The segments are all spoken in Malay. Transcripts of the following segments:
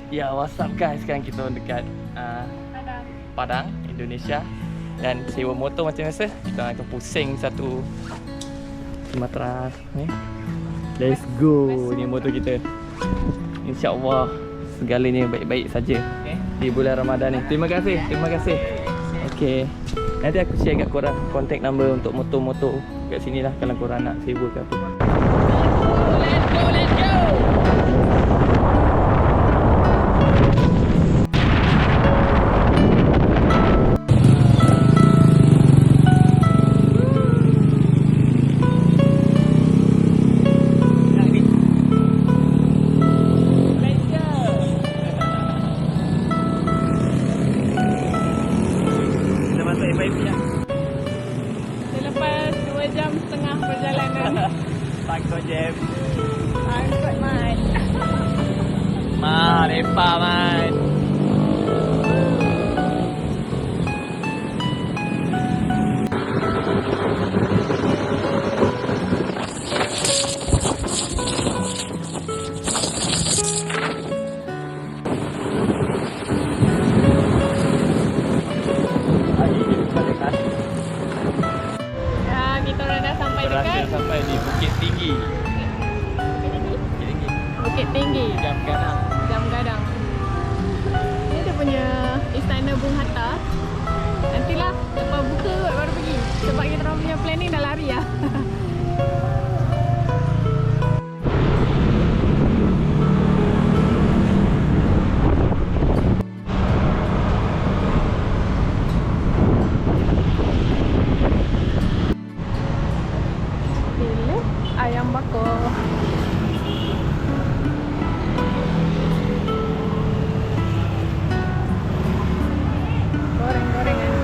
Ya, what's up guys? Sekarang kita dekat Padang, Indonesia. Dan sewa motor macam biasa. Kita akan pusing satu Sumatera ni. Let's go. Ni motor kita. InsyaAllah segalanya baik-baik saja di bulan Ramadan ni. Terima kasih. Terima kasih. Okay. Nanti aku share kat korang contact number untuk motor-motor kat sini lah kalau korang nak sewa ke apa. Let's go, let's go. Selepas 2 jam setengah perjalanan. Takut jam. Angkut Man. Lepak Man. Kita orang dah sampai dekat Sampai di Bukit Tinggi. Bukit Tinggi, Jam Gadang. Jam Gadang. Ni dia punya Istana Bung Hatta. Nantilah lepas buka kot baru pergi. Sebab kita orang punya planning dah lari lah. Ayam bakar. Goreng-gorengan.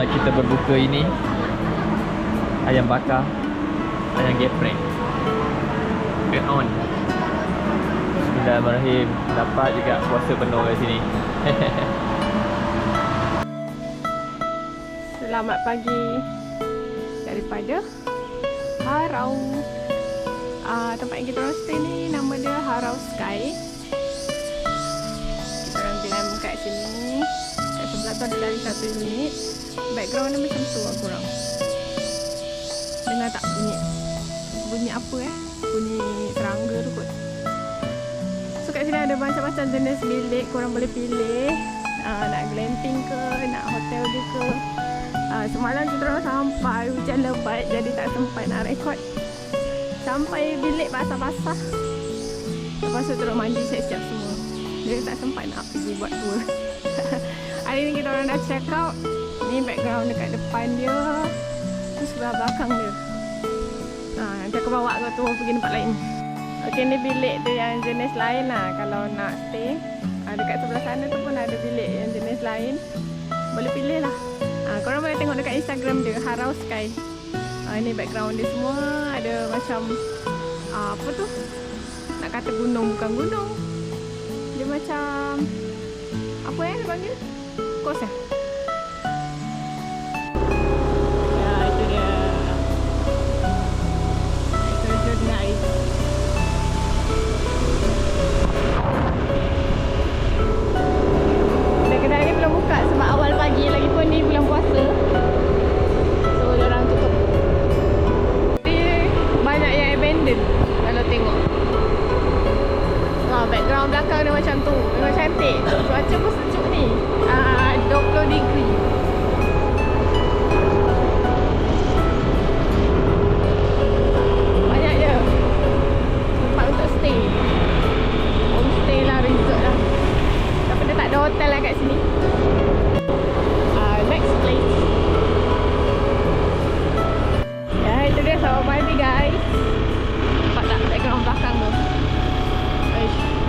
Kita berbuka ini ayam bakar, ayam geprek. Get on. Bismillahirrahmanirrahim. Dapat juga puasa penuh kat sini. Selamat pagi daripada Harau. Tempat yang kita orang stay ni nama dia Harau Sky. Kita orang diam kat sini. Kat sebelah tu ada lari 1 unit. Background dia macam tu lah korang. Dengar tak bunyi apa bunyi serangga tu kot. So kat sini ada macam-macam jenis bilik. Korang boleh pilih nak glamping ke, nak hotel dia ke. Semalam kita orang sampai hujan lebat, jadi tak sempat nak rekod. Sampai bilik basah-basah. Lepas tu terus mandi siap-siap semua. Jadi tak sempat nak pergi buat tour. Hari ni kita orang dah check out. Ni background dekat depan dia. Tu sebelah belakang dia. Nanti aku bawa kau tour pergi tempat lain. Ok, ni bilik tu yang jenis lain lah kalau nak stay. Dekat sebelah sana tu pun ada bilik yang jenis lain. Boleh pilih lah. Korang boleh tengok dekat Instagram dia, Harau Sky. Ini background dia semua. Ada macam apa tu? Nak kata gunung, bukan gunung. Dia macam apa dia panggil? Kos ya? Ya, itu dia. Itu nice. Kedai ni belum buka sebab awal pagi, lagipun ni bulan puasa. So diorang tutup. Jadi banyak yang abandon kalau tengok. Background belakang dia macam tu. Memang cantik. Cuaca pun sejuk ni. 20 degree. Banyak je tempat untuk stay. Homestay lah, resort lah. Tapi dia tak ada hotel lah kat sini. Next place. Ya, itu dia sawah padi guys. Nampak tak background belakang tu?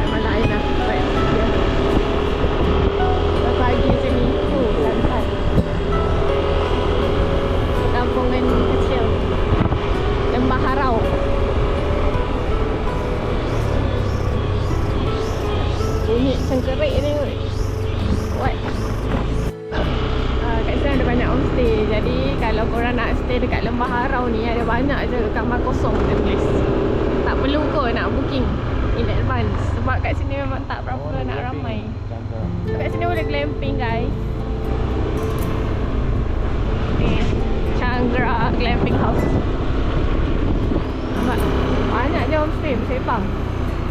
Memang lain lah. Baik, ya. Pagi macam ni. Santai. Kampungan kecil. Lembah Harau. Bunyi cengkerik ni. What? Kat sini ada banyak homestay. Jadi kalau korang nak stay dekat Lembah Harau ni, ada banyak je kamar kosong dia tulis. Tak perlu kot nak booking in advance. fun sebab kat sini memang tak berapa nak ramai. So kat sini boleh glamping guys. Ni Changra Glamping House. Nampak? Banyak je homestay Sepang.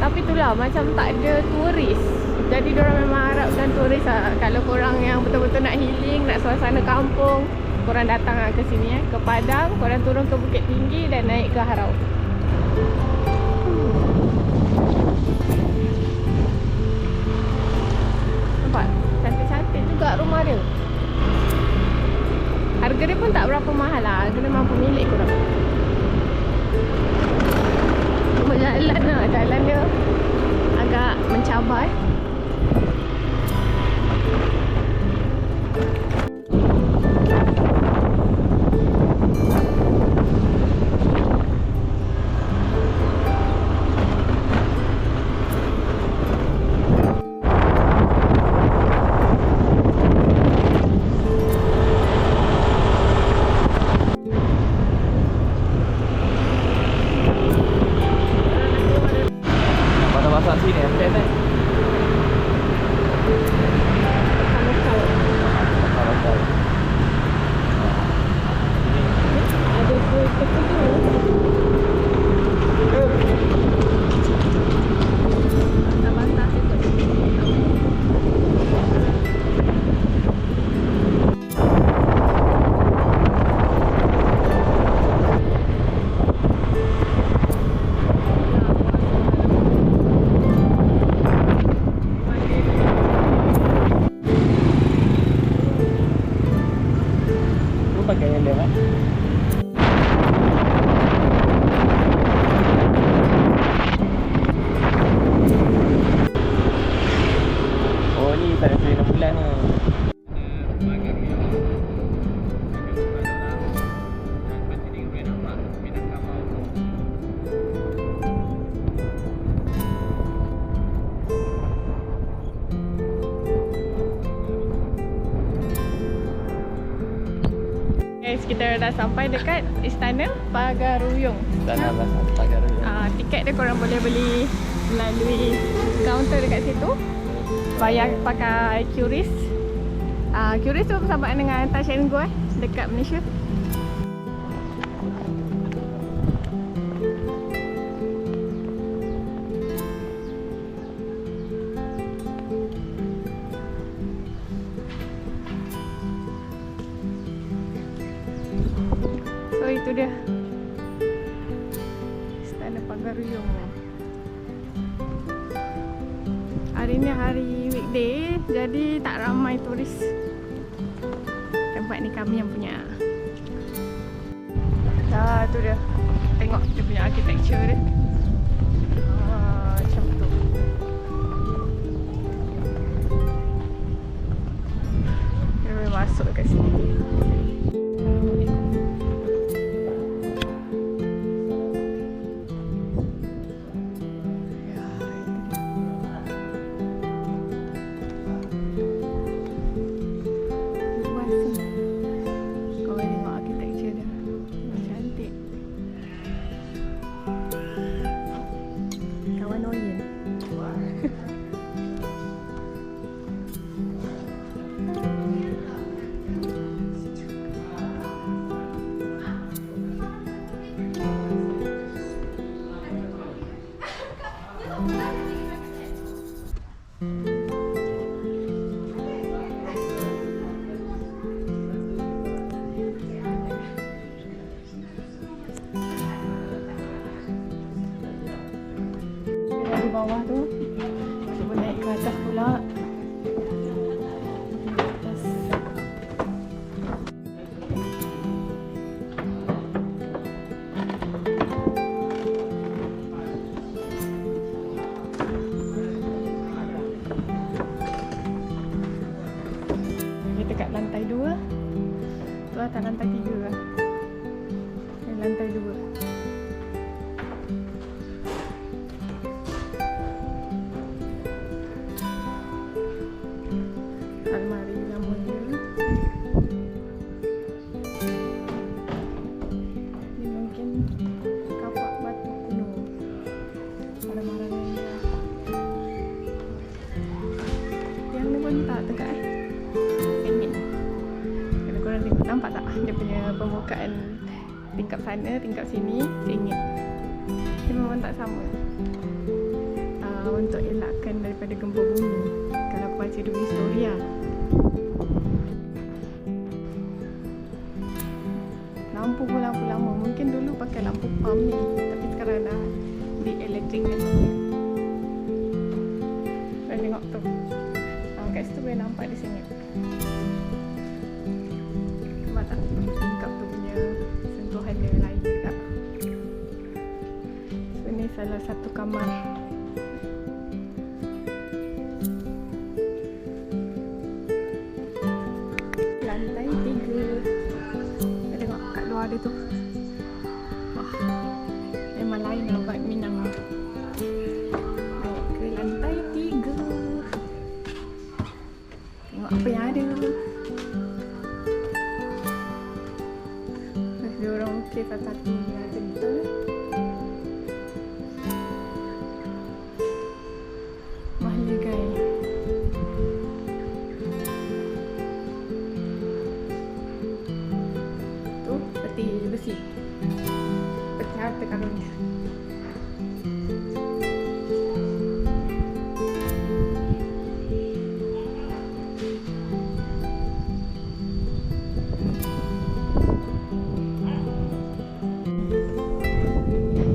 Tapi itulah macam tak ada turis. Jadi diorang memang harapkan turis lah. Kalau korang yang betul-betul nak healing, nak suasana kampung, korang datang lah ke sini ke Padang, korang turun ke Bukit Tinggi dan naik ke Harau. Nampak? Cantik-cantik juga rumah dia. Harga dia pun tak berapa mahal lah. Kena mampu milik korang. Cuma jalan lah. Jalan dia agak mencabar. Pasang sini ya, best kan? Lokal. Ada kuih ketu tu. Bantah-bantah tu. Pakai helm kan? Oh ni tak ada 6 bulan ni. Guys, kita dah sampai dekat Istana Pagaruyung. Istana Pagaruyung. Tiket dia korang boleh beli melalui kaunter dekat situ. Bayar pakai QRIS. QRIS tu bersama dengan Touch and Go dekat Malaysia. So itu dia Istana Pagaruyung. Hari ni hari weekday, jadi tak ramai turis. Tempat ni kami yang punya. Tu dia. Tengok dia punya architecture dia. Macam tu. Kita boleh masuk kat sini. Di bawah tu, cuba naik ke atas pula. Atas. Kita kat lantai 2. Tu atas lantai 3 lah. Lantai 2. Almari lama dia. Ni mungkin kapak batu kuno. Barang-barang yang dia dia punya pembukaan tingkap sana, tingkap sini RM1. Dia memang tak sama. Untuk elakkan daripada gempa bumi. Kalau aku baca dia punya story lah. Lampu pun lampu lama. Mungkin dulu pakai lampu pump ni, tapi sekarang dah di elektrik kan. Dan tengok tu. Kat situ boleh nampak di sini. Nampak tak? Tingkap tu punya sentuhan dia lain juga. So ni salah satu kamar. Lantai 3. Tengok kat luar dia tu. Wah, memang lain lah vibe Minang ni. Naik ke lantai 3. Tengok apa yang ada. Dia orang okey satu-satu cerita. Mahligai. Tu peti besi. Peti harta karunnya.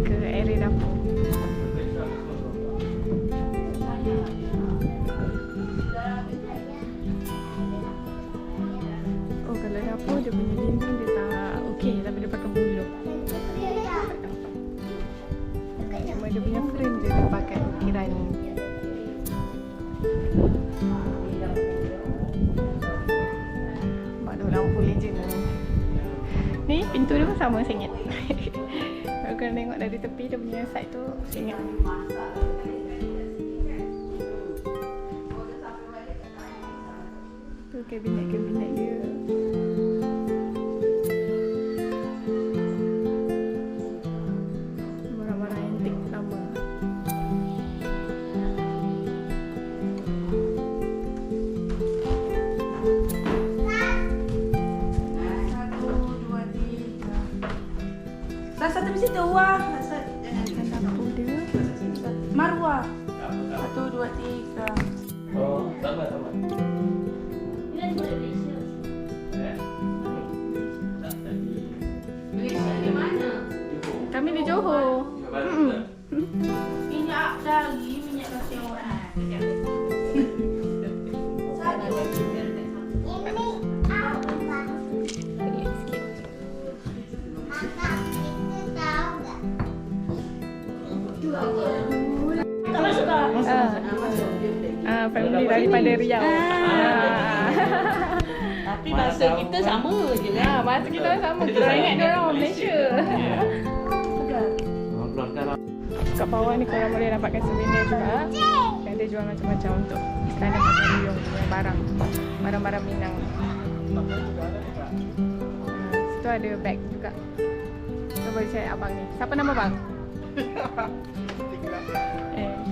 Ke area dapur. Oh, kalau dapur dia punya dinding dia tak okey, tapi dia pakai bulu. Cuma dia punya frame je dia pakai ukiran. Baru lampu legend ni. Pintu dia pun sama sengit. Kalau kena tengok dari tepi dia punya side tu sengit. Tu kabinet-kabinet dia. Barang-barang antik lama. Satu mesti tu wah. Dapur dia. Marwah. 1, 2, 3. Oh, sama. Kami di Johor. Minyak lagi, minyak kasih orang. Kamu suka? Family daripada Riau. Tapi bahasa kita sama je kan? Bahasa kita sama. Kita ingat dia orang Malaysia. Kat bawah ni korang boleh dapatkan souvenir juga. Dan dia jual macam-macam untuk istana Pagaruyung punya barang. Barang-barang Minang. Situ ada beg juga. Kita boleh cari abang ni. Siapa nama bang?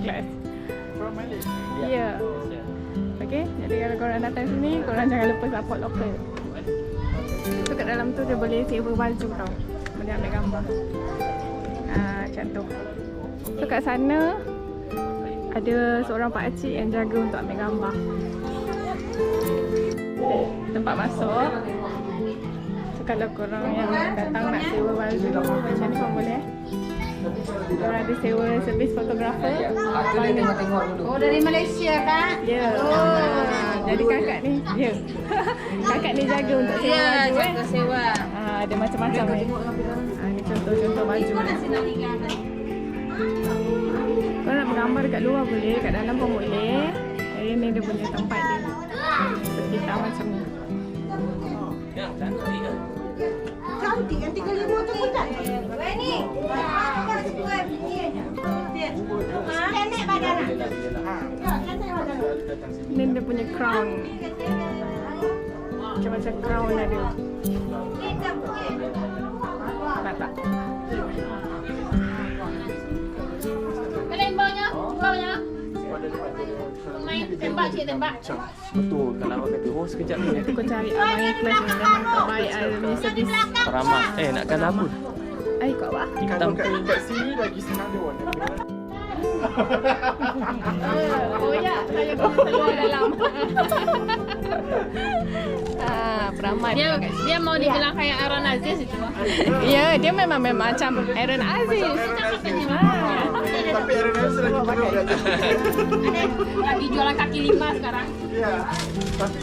Kelas. From Malaysia. Ya. Okey, jadi kalau korang datang sini, korang jangan lupa support lokal. So kat dalam tu dia boleh sewa baju tau. Boleh ambil gambar. Macam tu. So kat sana ada seorang pakcik yang jaga untuk ambil gambar. Tempat masuk. So kalau korang yang datang nak sewa baju macam ni korang boleh. Korang ada sewa servis fotografer. Oh, dari Malaysia kan? Ya. Jadi kakak ni, ya. Kakak ni jaga untuk sewa baju jaga sewa. ada macam-macam ni. Ni contoh-contoh baju. Kau nak bergambar dekat luar boleh, kat dalam pun boleh. Jadi ni dia punya tempat dia. Sekitar macam ni. Yang cantik ke? Cantik yang 35 tu pun cantik. Ni. Cantik badan. Cantik badan. Ni dia punya crown. Macam-macam crown ada. Nampak tak? Kalian bawanya? Bawanya? Main. Tembak cik, tembak. Betul. Kalau awak kata, oh sekejap ni. Nanti kau cari abang ikhlas ni. Memang terbaik ada punya servis. Ramah. Nak kalah apa? Ai kau apa? Hitam tu. kat sini lagi senang dia warna. Oh ya, saya kena keluar dalam. Peramai dia mau dibilang kayak Aaron Aziz itu. Ya, dia memang macam Aaron Aziz. Tapi Aaron Aziz lagi buruk kat Lagi jualan kaki lima sekarang. Ya. Tapi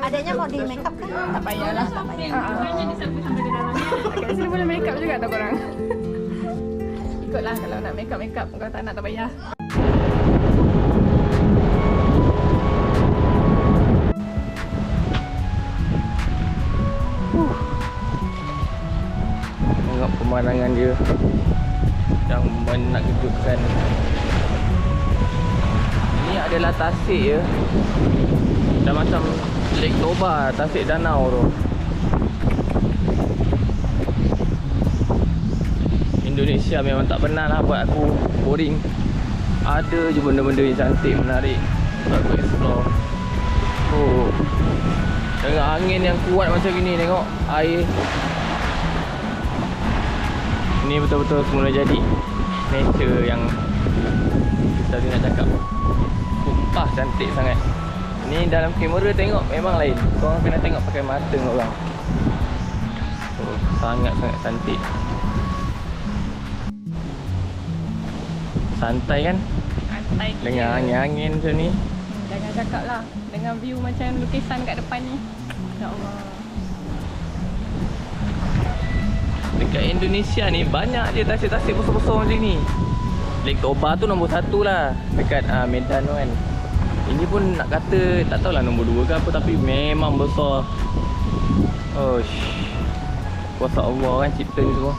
Adanya mau di make up kan? Tak payahlah. Makanya disampai di dalamnya. Kat sini boleh make up juga tak korang? Ikutlah kalau nak make up. Kalau tak nak tak payah. Tengok pemandangan dia yang menakjubkan. Ini adalah tasik ya. Dah macam Lake Toba, tasik danau tu. Indonesia memang tak pernah lah buat aku boring. Ada je benda-benda yang cantik, menarik untuk aku explore. Oh, dengan angin yang kuat macam gini, tengok air. Ini betul-betul semula jadi nature yang kita nak cakap. Sumpah cantik sangat. Ni dalam kamera tengok memang lain. Korang kena tengok pakai mata orang. Oh, sangat-sangat cantik. Santai kan? Santai. Dengan angin-angin macam ni. Jangan cakap lah. Dengan view macam lukisan kat depan ni. Ya Allah. Dekat Indonesia ni banyak je tasik-tasik besar-besar macam ni. Lake Toba tu nombor 1 lah dekat Medan tu kan. Ini pun nak kata tak tahulah nombor 2 ke apa, tapi memang besar. Osh, kuasa Allah kan cipta ni semua.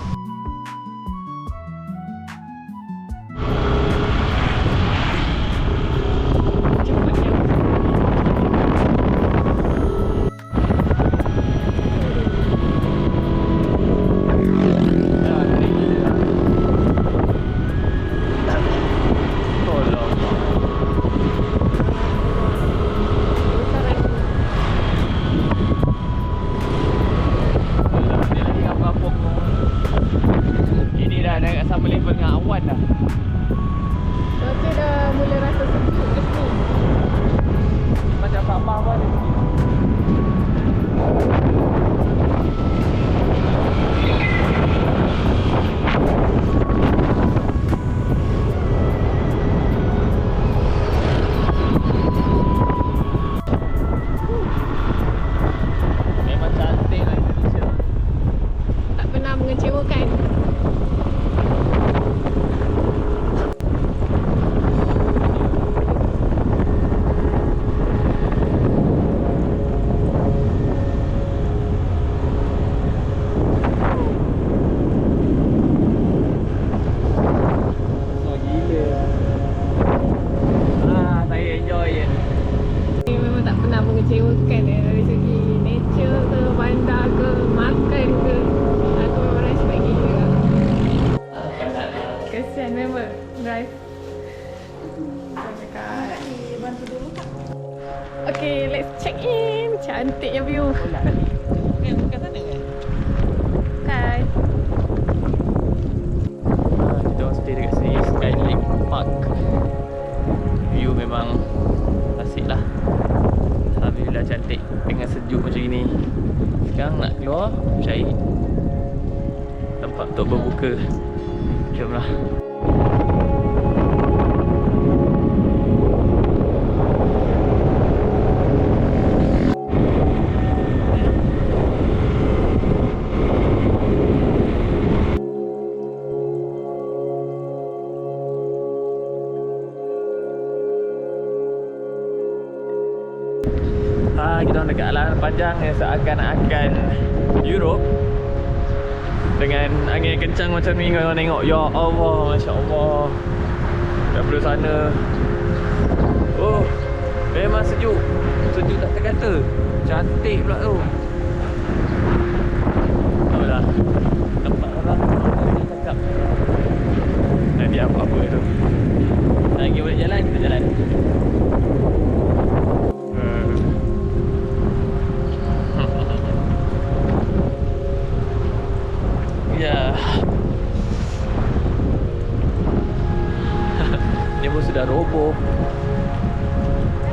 Cuaca dah mula rasa sejuk kat sini. Macam Sabah pun ada sikit. Memang cantik lah Indonesia. Tak pernah mengecewakan. Mengecewakan dari segi nature ke, bandar ke, makan ke. Aku memang respect gila. Kesian member drive. Dekat. Bantu dulu tak? Okay, let's check in. Cantiknya view. Bukan sana kan? Hai. Kita orang stay dekat sini, Skylake Park. View memang asik lah. Alhamdulillah cantik dengan sejuk macam ini. Sekarang nak keluar cari tempat untuk berbuka. Jomlah. Kita orang dekat alam panjang yang seakan-akan Europe. Dengan angin kencang macam ni, kalau tengok, ya Allah, Masya Allah. Daripada sana, oh, memang sejuk. Sejuk tak terkata. Cantik pula tu. Taklah, tempat orang ni cakap nanti apa-apa tu. Lagi boleh jalan, kita jalan. Dia pun sudah roboh.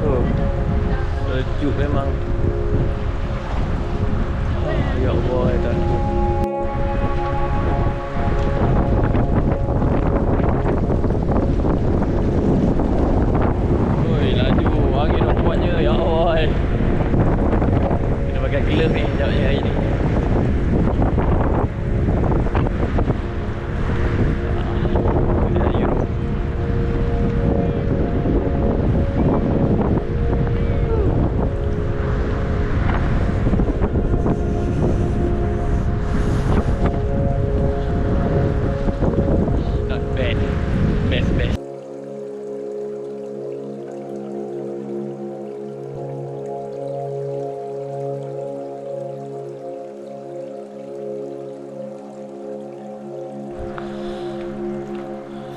Oh, sejuk memang. Ya Allah, ya Tuhan. Oi, laju. Angin kuatnya. Ya Allah. Kena pakai glove ni sekejapnya hari ni. Best.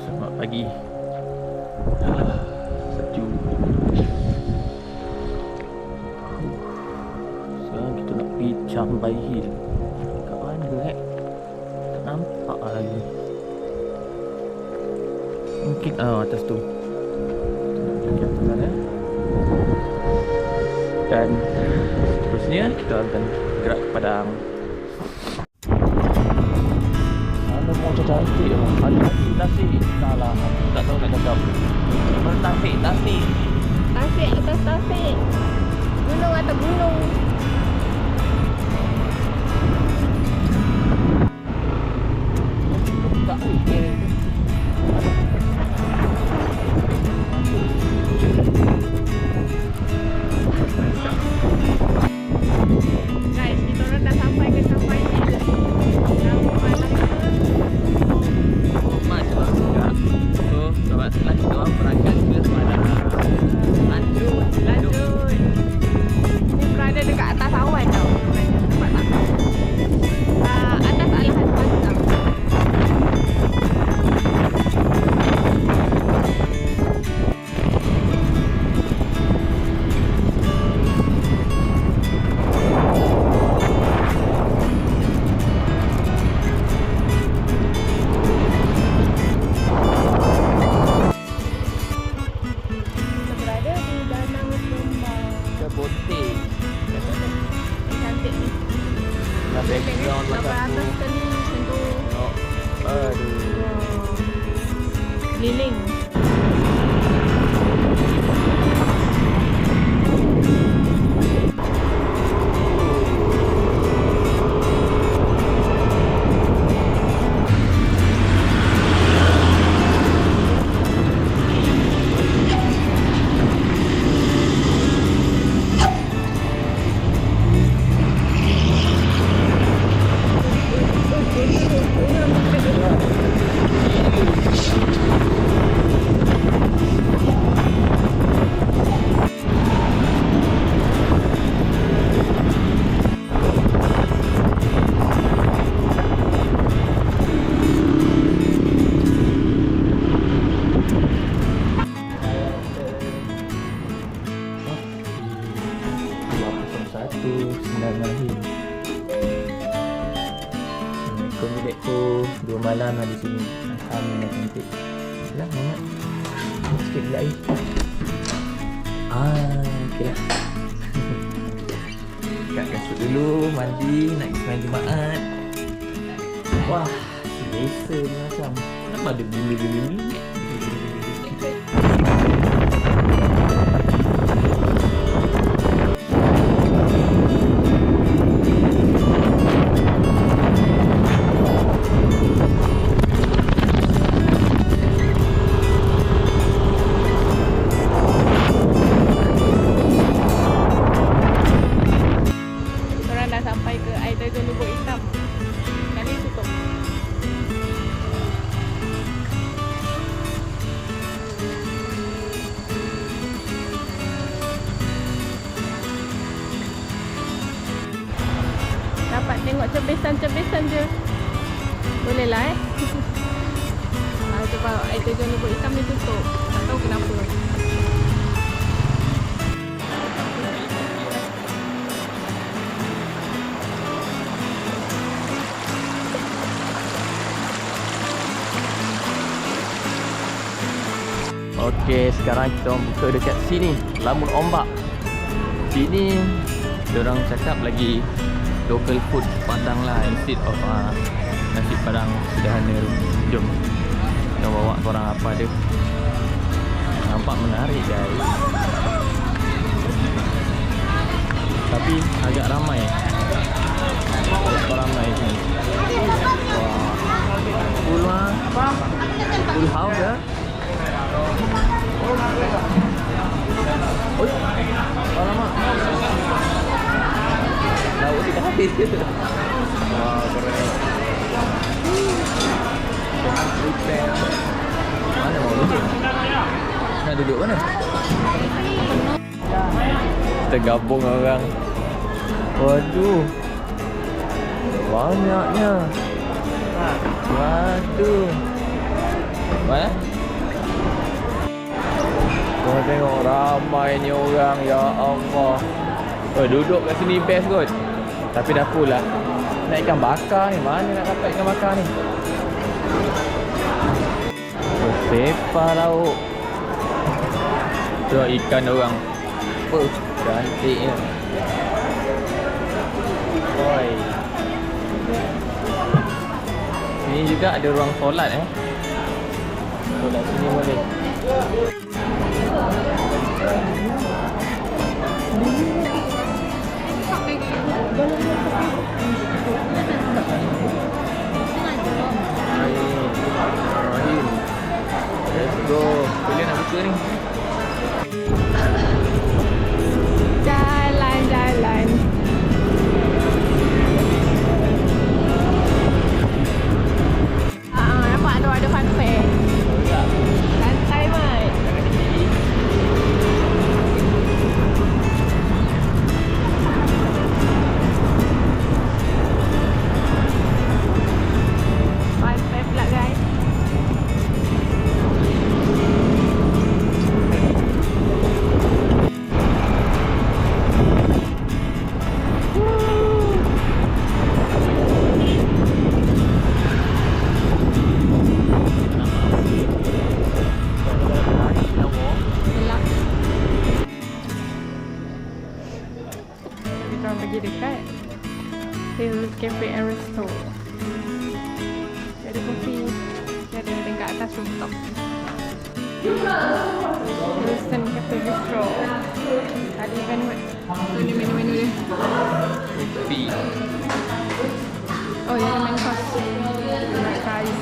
Selamat pagi. Sejuk. Sekarang kita nak pergi Chambai Hill. Kat mana tak nampak lagi. Mungkin atas tu. Kita nak pergi atas dan seterusnya kita akan gerak ke Padang. Ada motor cantik. Ada tasik. Salah. Tak tahu nak cakap. Tasik. Tasik atas tasik. Gunung atas gunung. Tak boleh. Guys, kita orang dah sampai ke Chambai Hill. Macam juga. So, selamat setelah kita orang berangkat ke Padang. Lanjut. Ini berada dekat atas awan tau. Nampak tak? Atas Alahan Panjang. Kita berada di Danang Sembang. Ke Bonting. Cantik ni. Dah background Sampai macam tu. atas sekali macam tu. Oh, aduh. Keliling. Assalamualaikum bilikku. 2 malam lah di sini. Alhamdulillah cantik. Lah Muhammad. Sikit pula air. Okey lah. Kat kasut dulu, mandi, nak pergi semain Jumaat. Wah, selesa ni macam. Kenapa ada bila-bila ni? Dapat tengok cebisan-cebisan je. Boleh lah sebab air terjun Lubuk Hitam ni tutup. Tak tahu kenapa. Okey, sekarang kita orang buka dekat sini, Lamun Ombak. Sini diorang cakap lagi local food Padang lah, instead of nasi Padang sederhana tu. Jom kita bawa korang apa dia. Nampak menarik guys, tapi agak ramai. Berapa ramai sini? Wah, full lah, full house ya. Oh, alamak, lauk tidak habis. Wah, keren. Jangan prepare. Mana mau duduk? Nak duduk mana? Kita gabung orang. Waduh, banyaknya. Waduh. Mana? Kau tengok ramainya orang, ya Allah. Oh, duduk kat sini best kot. Tapi dah full lah. Nak ikan bakar ni, mana nak dapat ikan bakar ni? Oh, sepah lauk. Tu ikan orang. Oh, cantiknya. Oi. Sini juga ada ruang solat Solat sini boleh. Let's go. Bila nak buka ni? Jalan-jalan. Nampak tu ada fun fair. Santai mai. Fun fair pula guys. Kita orang pergi dekat Hill Cafe and Resto. Dia ada kopi, dia ada dekat atas rooftop. Hilton Cafe Bistro. Tadi kan ni menu-menu dia. Kopi. Oh, dia ada main course. Fries.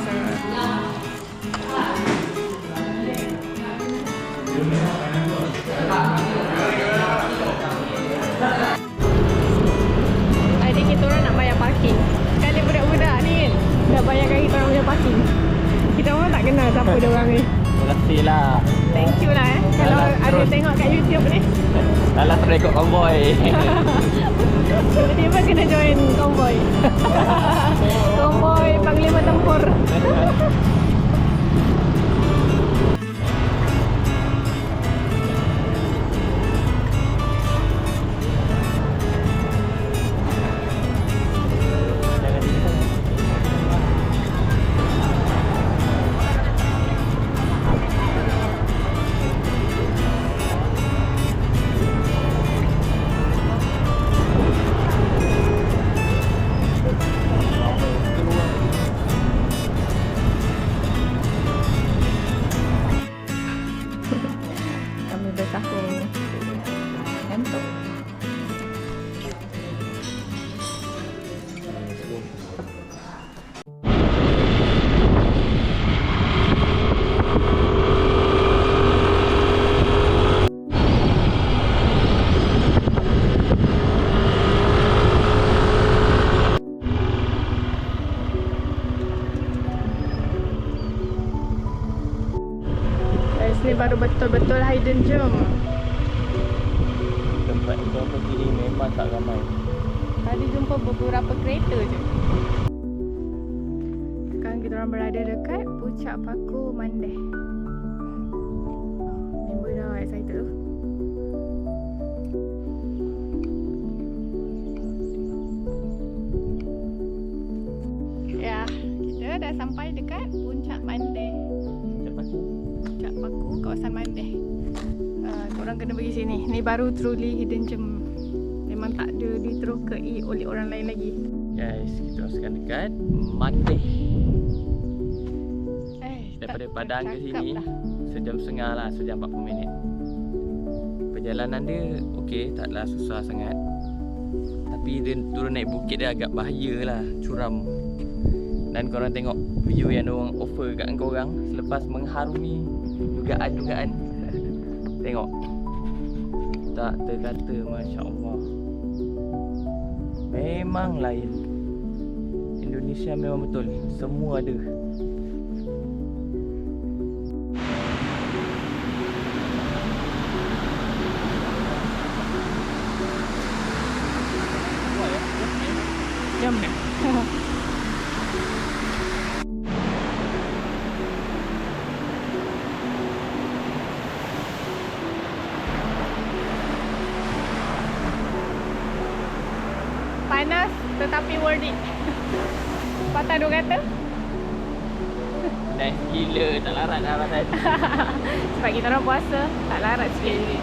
Tadi kita orang nak bayar parking. Sekali budak-budak ni kan dah bayarkan kita orang punya parking. Kita orang tak kenal siapa dia orang ni. Terima kasih lah. Thank you lah kalau Alah, ada terus. tengok kat YouTube ni. Alah, try ikut konvoy. Tiba-tiba kena join konvoy. Konvoy Panglima Tempur. Kami bersahur ngantuk. Guys, ni baru betul-betul hidden gem. Tempat kita pergi ni memang tak ramai. Tadi jumpa beberapa kereta je. Sekarang kita orang berada dekat Puncak Paku Mandeh. Member dah excited tu. Ya, kita dah sampai dekat Puncak Mandeh. Cepat aku. Puncak Paku, kawasan Mandeh. Korang kena pergi sini. Ni baru truly hidden gem. Memang tak ada diterokai oleh orang lain lagi. Guys, kita masukkan dekat Mandeh. Daripada Padang ke sini sejam setengah lah, sejam 40 minit. Perjalanan dia okey, taklah susah sangat. Tapi dia turun naik bukit dia agak bahaya lah, curam. Dan korang tengok view yang diorang offer kat korang selepas mengharungi dugaan-dugaan. Tengok. Tak terkata, Masya Allah. Memang lain. Indonesia memang betul, semua ada. Jom. Panas tetapi worth it. Patah dua kata. Nice gila, tak larat lah pasal. Sebab kita orang puasa, tak larat sikit.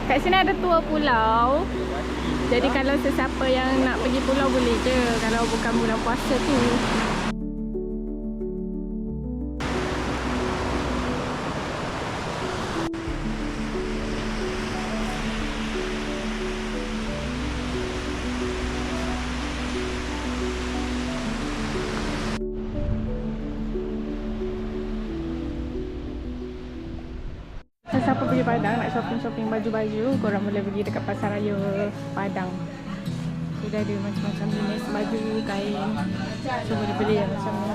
Kat sini ada tour pulau. Jadi kalau sesiapa yang nak pergi pulau boleh je. Kalau bukan bulan puasa tu. Siapa pergi Padang nak shopping-shopping baju-baju, korang boleh pergi dekat Pasaraya Padang. Dia ada macam-macam jenis baju, kain. So boleh beli yang macam ni.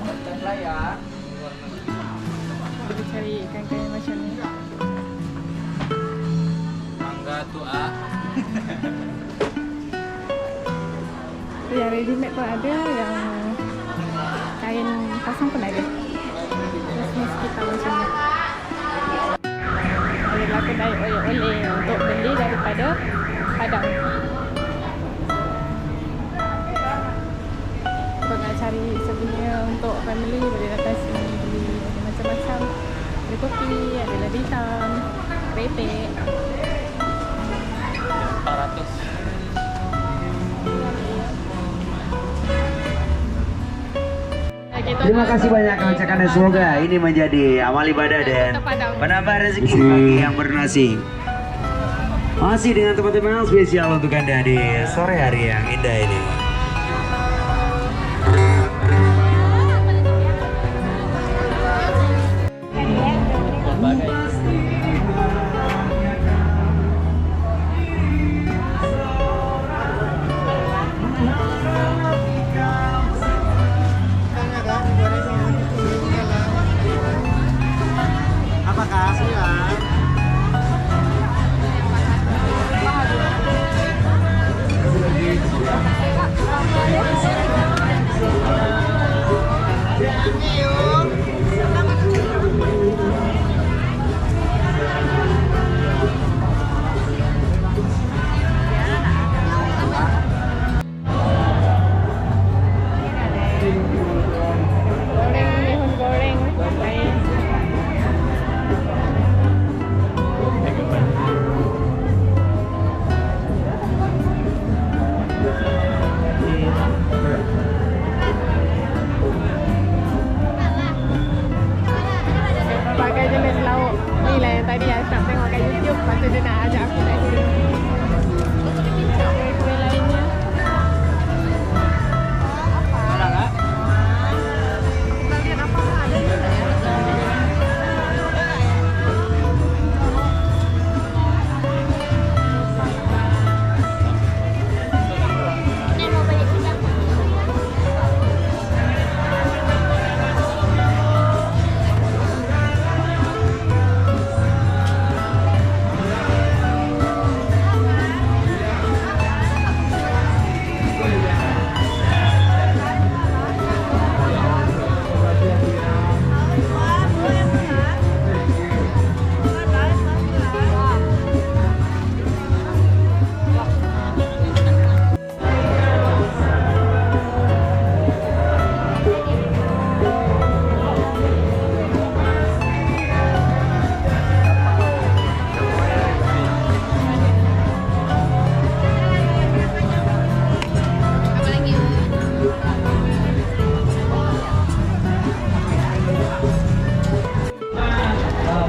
Boleh cari kain-kain macam ni. Mangga tu ah. Yang ready made pun ada, yang kain pasang pun ada. Terus ni sekitar macam ni. Ada kedai oleh-oleh untuk beli daripada Padang. Kalau nak cari souvenir untuk family boleh datang sini beli macam-macam. Ada kopi, ada lada hitam, keripik. 400. Terima kasih banyak kami ucapkan dan semoga ini menjadi amal ibadah dan penambah rezeki bagi yang bernasib. Masih dengan teman-teman yang spesial untuk Anda di sore hari yang indah ini.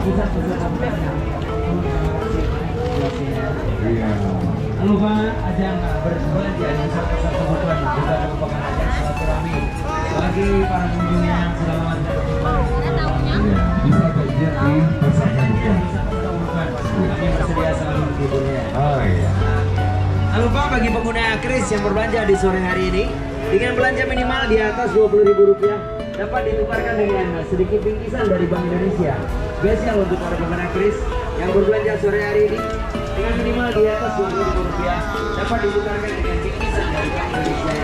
pusat-pusat Jangan lupa ajang berbelanja di pusat-pusat kebutuhan juga merupakan ajang silaturahmi bagi para pengunjung yang selamat bisa terjun di pusatnya kami bersedia selalu menghiburnya. Oh iya. Jangan lupa bagi pengguna kris yang berbelanja di sore hari ini dengan belanja minimal di atas Rp20.000 dapat ditukarkan dengan sedikit bingkisan dari Bank Indonesia. Spesial untuk para pengguna kris yang berbelanja sore hari ini dengan minimal di atas Rp20.000 dapat ditukarkan dengan bingkisan dari Bank Indonesia.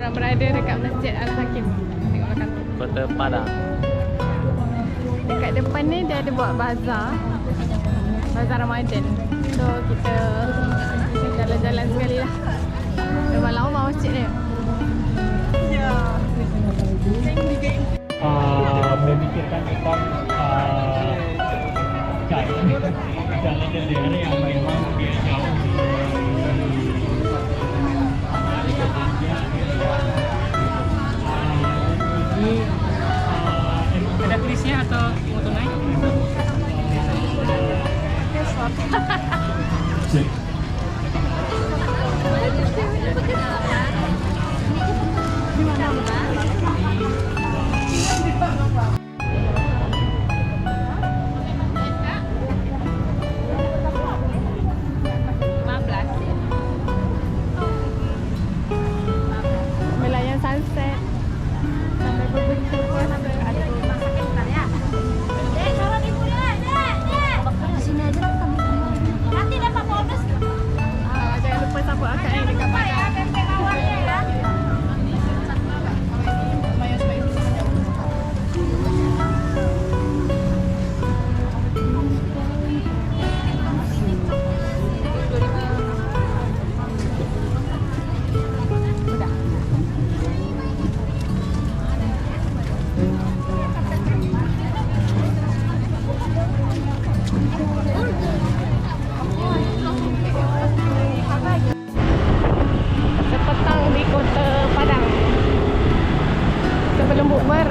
Berada dekat Masjid Al-Hakim. Tengoklah kantor. Kota Padang. Dekat depan ni dia ada buat bazar. Bazar Ramadan. So kita jalan-jalan sekali lah. Memang lama masjid ni. Ya. Memikirkan tentang jalan daerah yang memang dia jauh. Ini ada tulisnya atau mau tunai? Melayan sunset. Sampai berbentuk pun sampai ada masakan bentar ya. Dek, salam ibu dek. Di sini aja kami. Nanti dapat bonus. Jangan lupa support akak yang dekat Padang. Tempe rawatnya ya. Sepetang di Kota Padang sebelum bukber.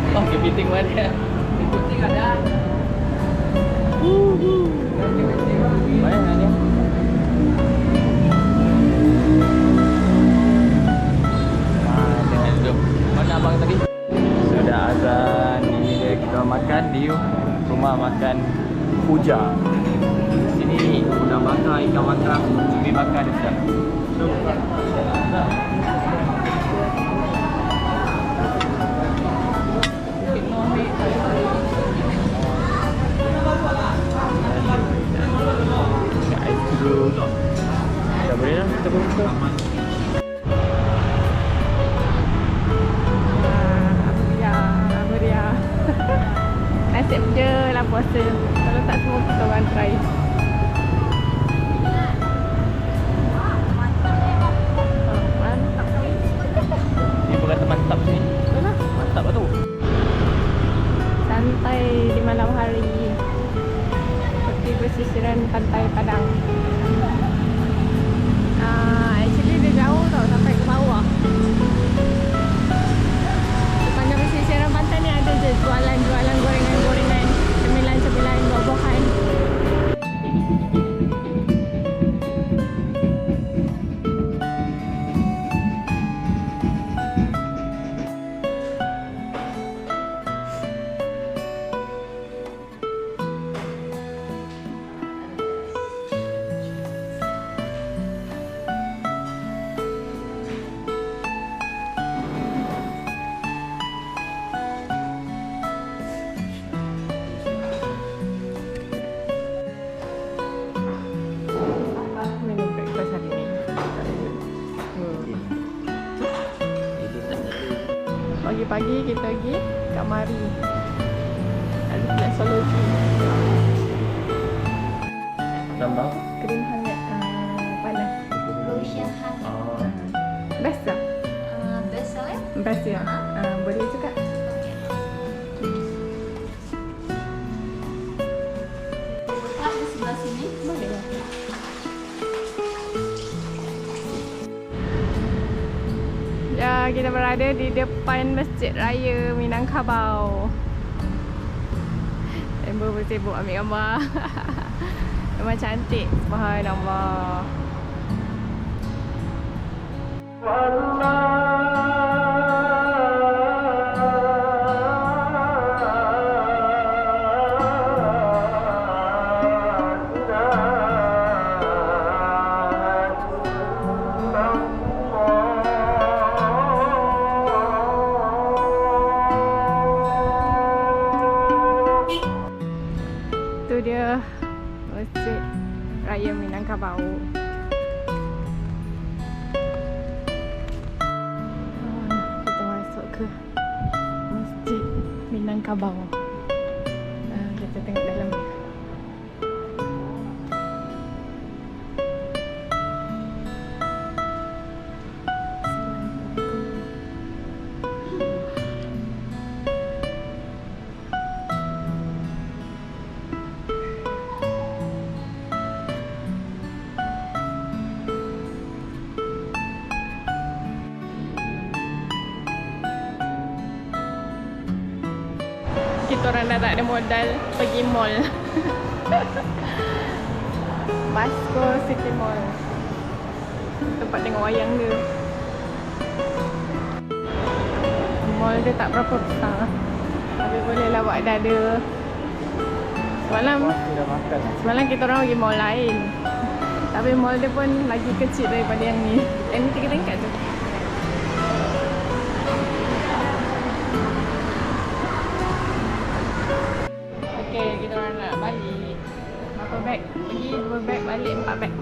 Oh, kepiting mana? Kepiting ada. Mana dia? Jangan duduk. Mana abang tadi? Sudah azan. Ini dia kita makan di rumah makan Puja. Di sini udang bakar, ikan bakar, cumi bakar dia sedap. Dah boleh lah kita buka. Meriah. Nasib je lah puasa. Kalau tak semua kita orang try. Mantap. Dia berkata mantap ni. Mantap lah tu. Santai di malam hari. pinggiran pantai Padang. Actually dia jauh tau, sampai ke bawah. Sepanjang pesisiran pantai ni ada je jualan-jualan gorengan-gorengan, cemilan-cemilan, buah-buahan. Minum breakfast hari ni. Pagi-pagi kita pergi kat Mari. Ada refleksologi. Tambah. Krim hangat panas. Lotion hangat. Oh. Best tak? Best lah. Best ya? Boleh juga. Buka di sebelah sini. Boleh lah. Ya, kita berada di depan Masjid Raya Minangkabau. Member bersibuk ambil gambar. Memang cantik. Subhanallah. Itu dia Masjid Raya Minangkabau. Kita masuk ke Masjid Minangkabau. Kita tengok dalam. Kita orang dah tak ada modal pergi mall. Basco City Mall. Tempat tengok wayang dia. Mall dia tak berapa besar, tapi boleh lah buat dada. Semalam kita orang pergi mall lain, tapi mall dia pun lagi kecil daripada yang ni. Yang ni 3 tingkat tu. Okay, kita orang nak balik. Berapa beg? Pergi 2 beg, balik 4 beg.